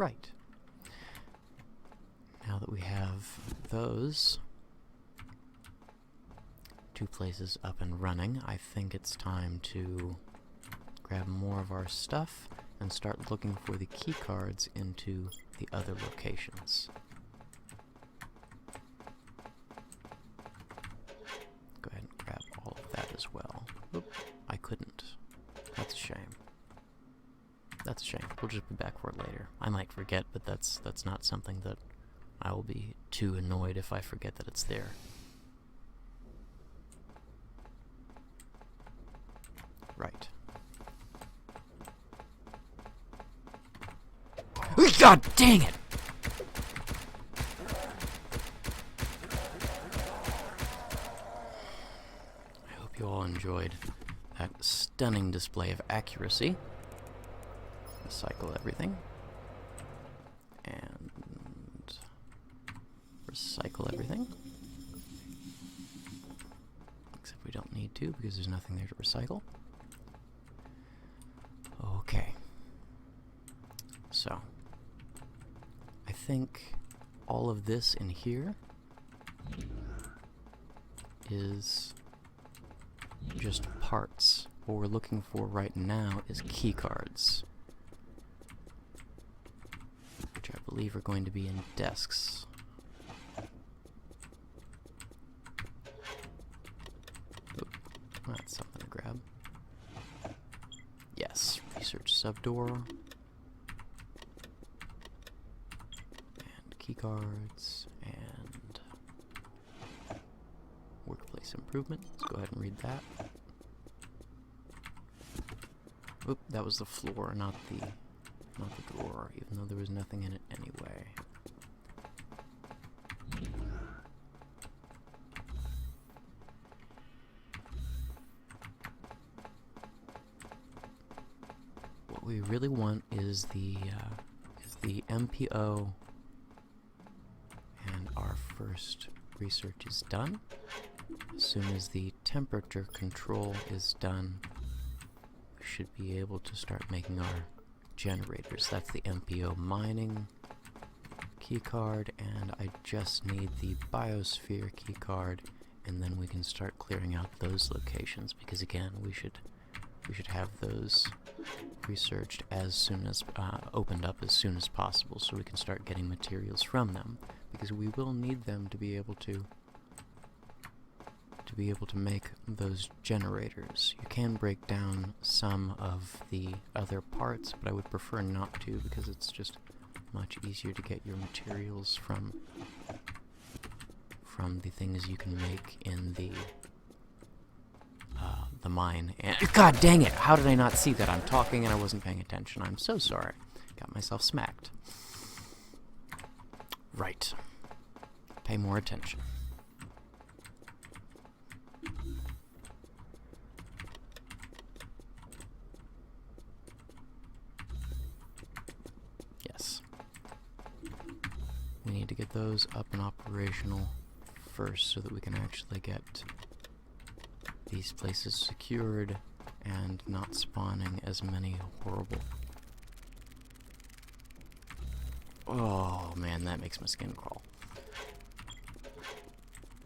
Right. Now that we have those two places up and running, I think it's time to grab more of our stuff and start looking for the key cards into the other locations. Go ahead and grab all of that as well. Oop, I couldn't. That's a shame. That's a shame. We'll just be back for it later. I might forget, but that's not something that I will be too annoyed if I forget that it's there. Right. God dang it! I hope you all enjoyed that stunning display of accuracy. Recycle everything. And recycle everything. Except we don't need to because there's nothing there to recycle. Okay. So, I think all of this in here is just parts. What we're looking for right now is key cards, which I believe are going to be in desks. Oop, that's something to grab. Yes, research subdoor. And key cards and workplace improvement. Let's go ahead and read that. Oop, that was the floor, not the drawer, even though there was nothing in it anyway. What we really want is the MPO, and our first research is done. As soon as the temperature control is done, we should be able to start making our generators. That's the MPO mining keycard, and I just need the Biosphere keycard, and then we can start clearing out those locations, because again, we should have those researched as soon as opened up as soon as possible, so we can start getting materials from them, because we will need them to be able to make those generators. You can break down some of the other parts, but I would prefer not to, because it's just much easier to get your materials from the things you can make in the mine. And God dang it! How did I not see that? I'm talking and I wasn't paying attention. I'm so sorry. Got myself smacked. Right. Pay more attention. Yes. We need to get those up and operational first so that we can actually get these places secured and not spawning as many horrible... Oh man, that makes my skin crawl.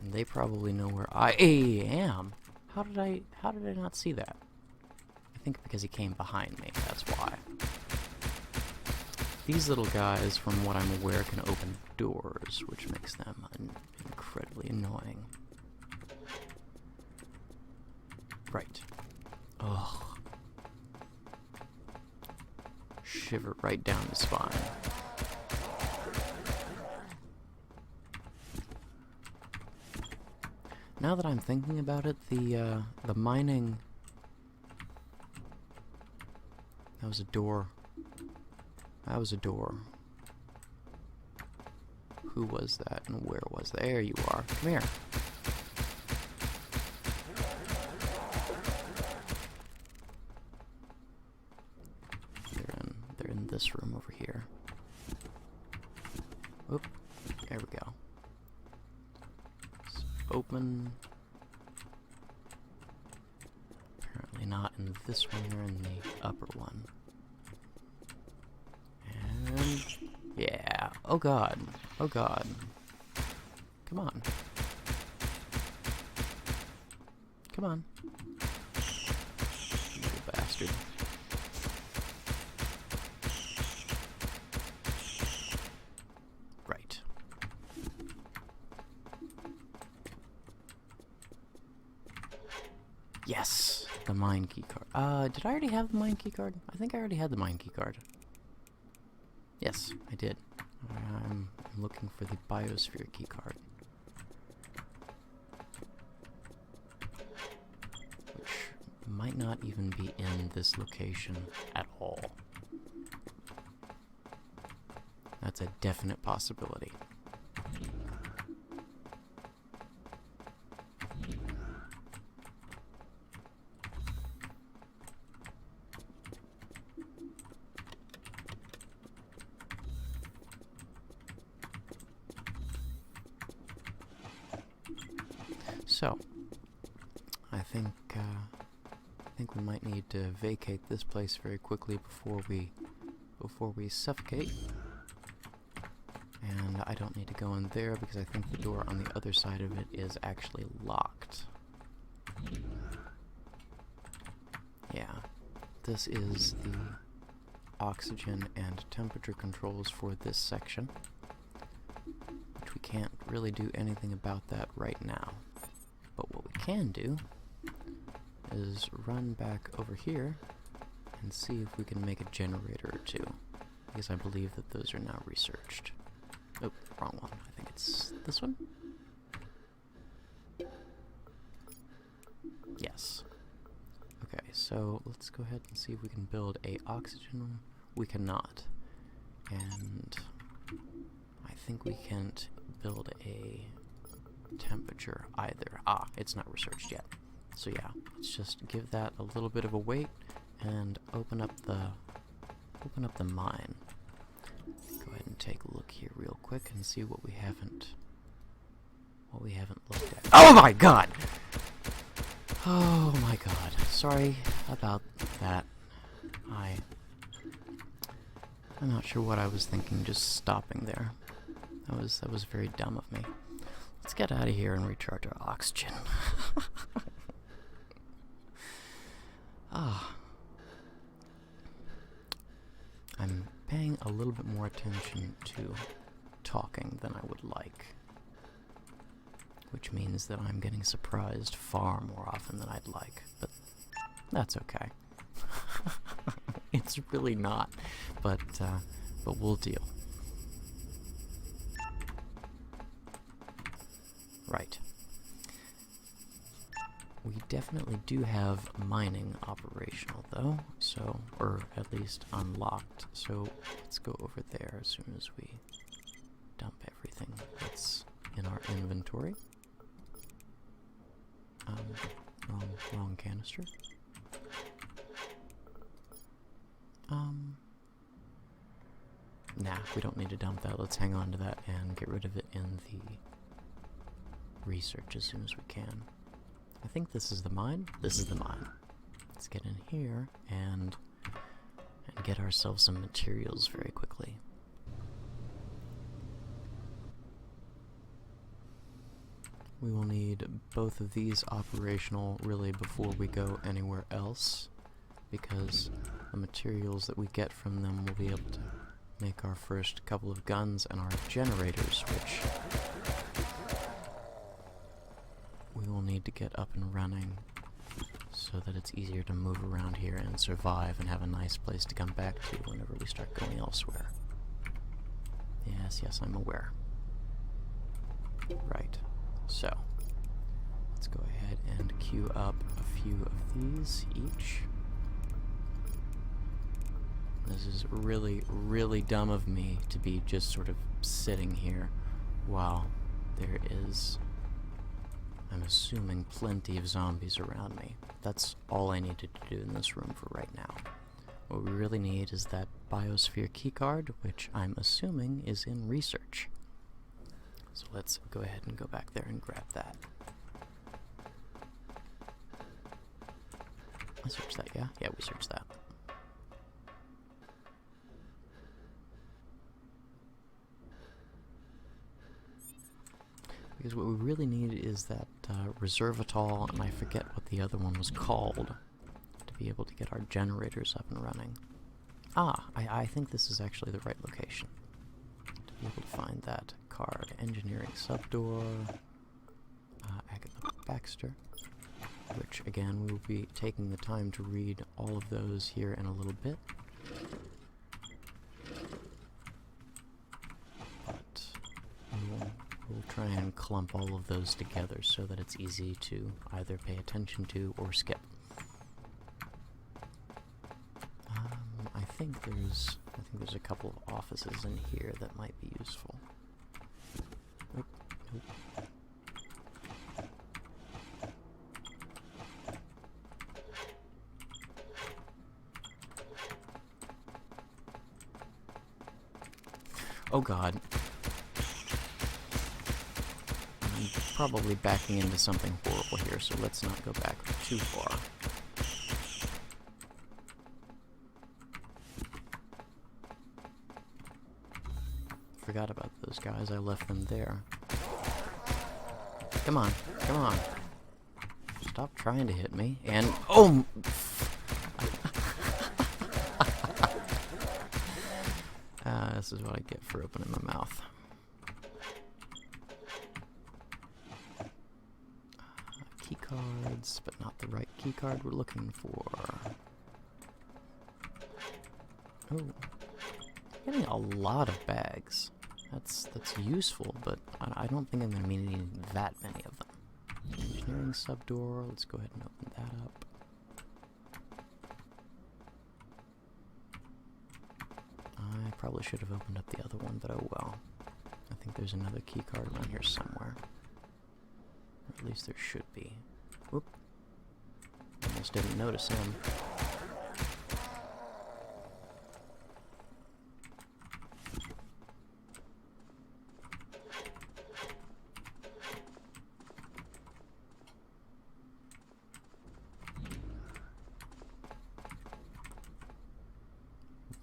And they probably know where I am. How did I not see that? I think because he came behind me, that's why. These little guys, from what I'm aware, can open doors, which makes them incredibly annoying. Right. Ugh. Shiver right down the spine. Now that I'm thinking about it, the mining... That was a door. That was a door. Who was that and where was that? There you are. Come here. They're in this room over here. Oop. There we go. Open. Apparently not in this one, they're in the upper one. And Yeah. Oh god. Oh god. Come on. Come on. You little bastard. Right. Yes! The mine key card. Did I already have the mine key card? I think I already had the mine key card. Yes, I did. I'm looking for the Biosphere key card. Which might not even be in this location at all. That's a definite possibility. So, I think we might need to vacate this place very quickly before we suffocate. And I don't need to go in there because I think the door on the other side of it is actually locked. Yeah, this is the oxygen and temperature controls for this section, which we can't really do anything about that right now. But what we can do is run back over here and see if we can make a generator or two, because I believe that those are now researched. Oh, wrong one. I think it's this one? Yes. Okay, so let's go ahead and see if we can build a oxygen. We cannot. And I think we can't build a temperature either. Ah, it's not researched yet. So yeah, let's just give that a little bit of a wait and open up the mine. Go ahead and take a look here real quick and see what we haven't looked at. Oh my god! Oh my god. Sorry about that. I'm not sure what I was thinking just stopping there. That was very dumb of me. Let's get out of here and recharge our oxygen. I'm paying a little bit more attention to talking than I would like, which means that I'm getting surprised far more often than I'd like, but that's okay. It's really not, but we'll deal. Right. We definitely do have mining operational though, so, or at least unlocked, so let's go over there as soon as we dump everything that's in our inventory. Wrong canister. Nah, we don't need to dump that. Let's hang on to that and get rid of it in the research as soon as we can. I think this is the mine. This is the mine. Let's get in here and get ourselves some materials very quickly. We will need both of these operational really before we go anywhere else, because the materials that we get from them will be able to make our first couple of guns and our generators, which we will need to get up and running so that it's easier to move around here and survive and have a nice place to come back to whenever we start going elsewhere. Yes, I'm aware. Right, so let's go ahead and queue up a few of these each. This is really, really dumb of me to be just sort of sitting here while there is, I'm assuming, plenty of zombies around me. That's all I needed to do in this room for right now. What we really need is that Biosphere keycard, which I'm assuming is in research. So let's go ahead and go back there and grab that. I searched that, yeah? Yeah, we searched that. Because what we really need is that reservatol, and I forget what the other one was called, to be able to get our generators up and running. Ah, I think this is actually the right location to be able to find that card. Engineering subdoor, Agatha Baxter, which again we will be taking the time to read all of those here in a little bit. But we'll try and clump all of those together so that it's easy to either pay attention to or skip. I think there's a couple of offices in here that might be useful. Nope, nope. Oh god. I'm probably backing into something horrible here, so let's not go back too far. Forgot about those guys, I left them there. Come on, come on. Stop trying to hit me, and oh! This is what I get for opening my mouth. Key cards, but not the right key card we're looking for. Oh, getting a lot of bags. That's useful, but I don't think I'm going to be needing that many of them. Engineering subdoor, let's go ahead and open that up. I probably should have opened up the other one, but oh well. I think there's another key card around here somewhere. Or at least there should be. Whoop. Almost didn't notice him.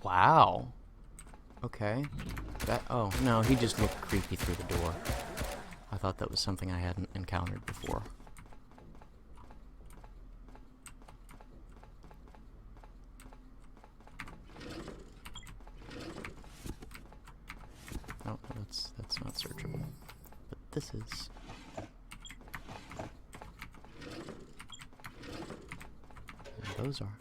Wow. Okay. That, oh, no, he just looked creepy through the door. I thought that was something I hadn't encountered before. Oh, that's not searchable. But this is. And those are.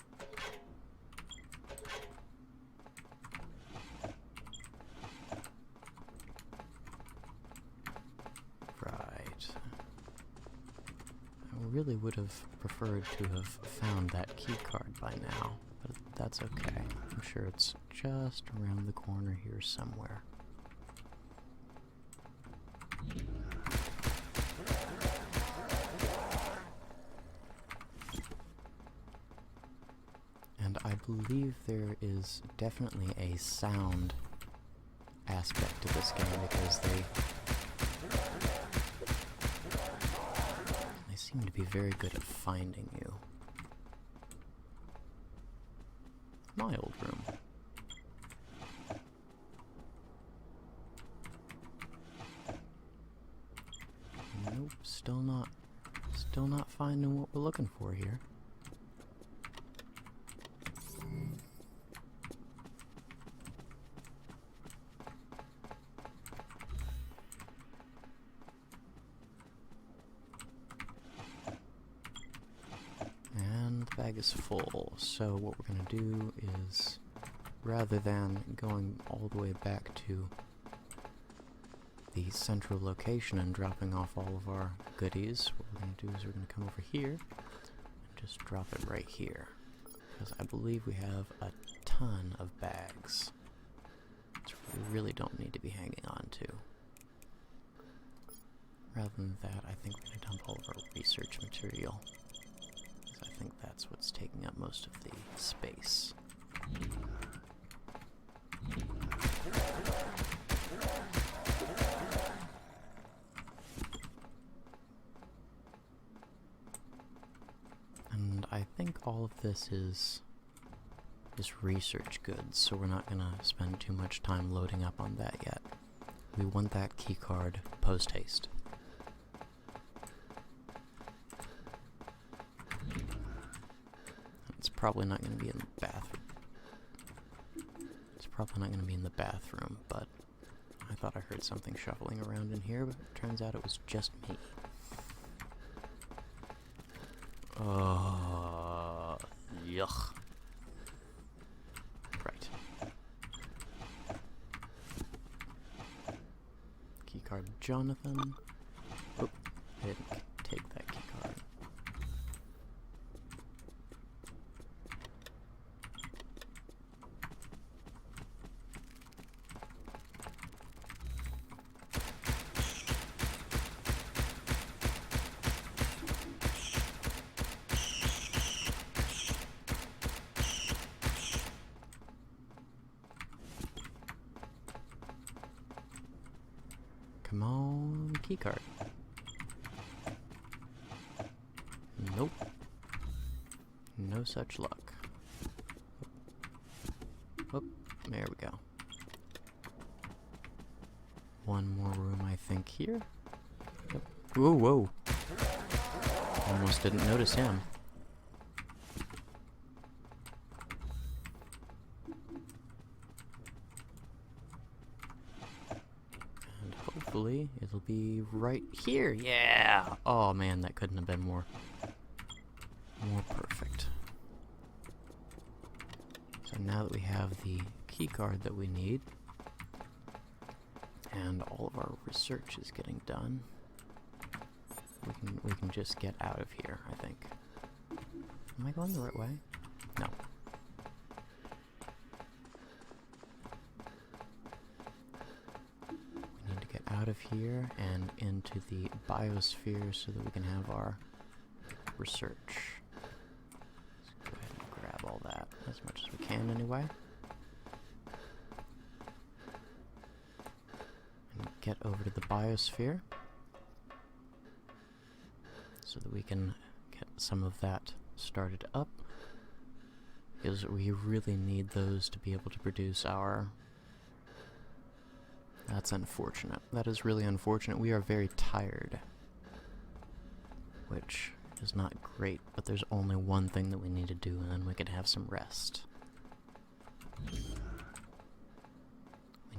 Really would have preferred to have found that key card by now, but that's okay. I'm sure it's just around the corner here somewhere. And I believe there is definitely a sound aspect to this game because they seem to be very good at finding you. My old room. Nope, still not finding what we're looking for here. Bag is full, so what we're going to do is, rather than going all the way back to the central location and dropping off all of our goodies, what we're going to do is we're going to come over here and just drop it right here, because I believe we have a ton of bags, which we really don't need to be hanging on to. Rather than that, I think we're going to dump all of our research material. I think that's what's taking up most of the space. And I think all of this is research goods, so we're not going to spend too much time loading up on that yet. We want that key card post-haste. probably not going to be in the bathroom. It's probably not going to be in the bathroom, but I thought I heard something shuffling around in here, but it turns out it was just me. Yuck. Right. Keycard Jonathan. Oh, I didn't take that keycard. Come on, keycard. Nope. No such luck. Oh, there we go. One more room, I think, here. Yep. Whoa, whoa. Almost didn't notice him. Hopefully, it'll be right here. Yeah! Oh man, that couldn't have been more perfect. So now that we have the key card that we need, and all of our research is getting done, we can just get out of here, I think. Am I going the right way? No. Out of here and into the Biosphere so that we can have our research. Let's go ahead and grab all that as much as we can anyway. And get over to the Biosphere so that we can get some of that started up, because we really need those to be able to produce our... That's unfortunate. That is really unfortunate. We are very tired, which is not great, but there's only one thing that we need to do, and then we can have some rest. We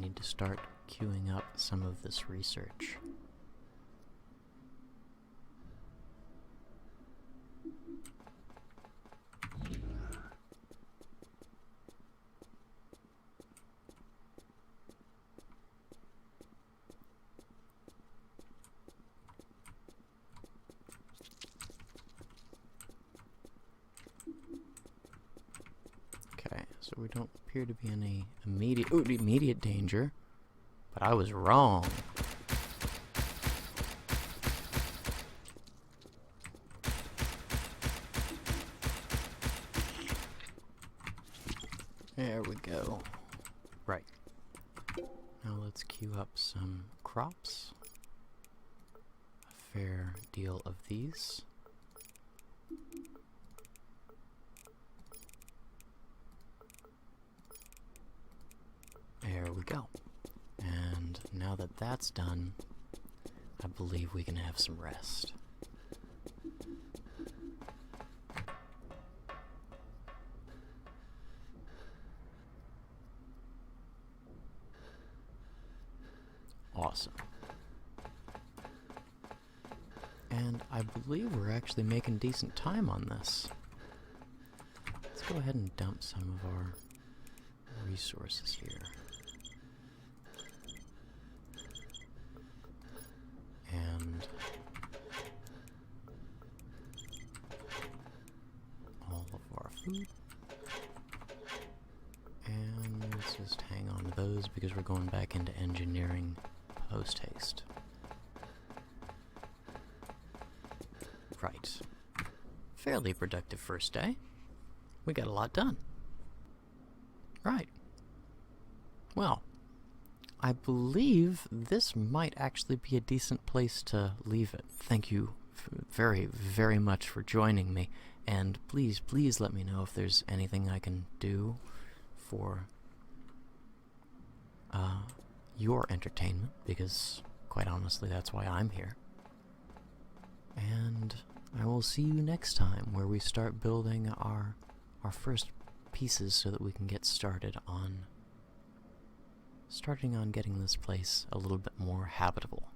need to start queuing up some of this research. So we don't appear to be in any immediate danger, but I was wrong. There we go. Right. Now let's queue up some crops. A fair deal of these. There we go. And now that that's done, I believe we can have some rest. Awesome. And I believe we're actually making decent time on this. Let's go ahead and dump some of our resources here. And all of our food. And let's just hang on to those because we're going back into engineering post-haste. Right. Fairly productive first day. We got a lot done. Right. Well, I believe this might actually be a decent place to leave it. Thank you very, very much for joining me. And please, please let me know if there's anything I can do for your entertainment, because quite honestly, that's why I'm here. And I will see you next time, where we start building our our first pieces so that we can get started on getting this place a little bit more habitable.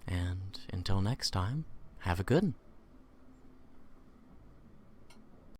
And until next time, have a good one.